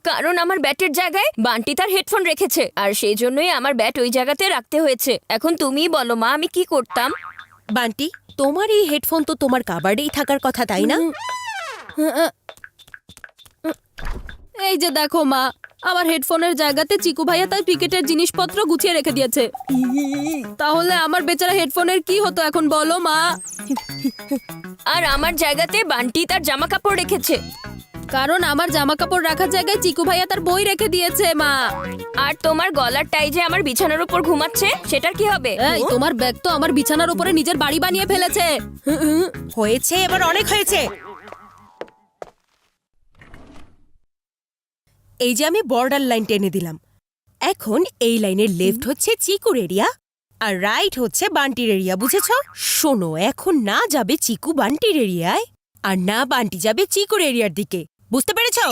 কারণ আমার ব্যাটের জায়গায় বান্টি তার হেডফোন রেখেছে, আর সেই জন্যই আমার ব্যাট ওই জায়গাতে রাখতে হয়েছে। এখন তুমিই বলো মা, আমি কি করতাম? বান্টি, তোমার এই হেডফোন তো তোমার কাবার্ডেই থাকার কথা, তাই না? এই যে দেখো মা, আমার হেডফোনের জায়গাতে চিকু ভাইয়া তার ক্রিকেটের জিনিসপত্র গুছিয়ে রেখে দিয়েছে। তাহলে আমার বেচারা হেডফোনের কি হতো এখন বলো মা? আর আমার জায়গাতে বান্টি তার জামা কাপড় রেখেছে। কারণ আমার জামা কাপড় রাখার জায়গায় চিকু ভাইয়া তার বই রেখে দিয়েছে মা। আর তোমার গলার টাই যে আমার বিছানার উপর ঘুমাচ্ছে, সেটার কি হবে? এই তোমার ব্যাগ তো আমার বিছানার উপরে নিজের বাড়ি বানিয়ে ফেলেছে। হয়েছে, এবার অনেক হয়েছে। এই যে আমি বর্ডার লাইন টেনে দিলাম। এখন এই লাইনের লেফট হচ্ছে চিকুর এরিয়া আর রাইট হচ্ছে বান্টির এরিয়া, বুঝেছো? শোনো, এখন না যাবে চিকু বান্টির এরিয়ায় আর না বান্টি যাবে চিকুর এরিয়ার দিকে, বুঝতে পেরেছো?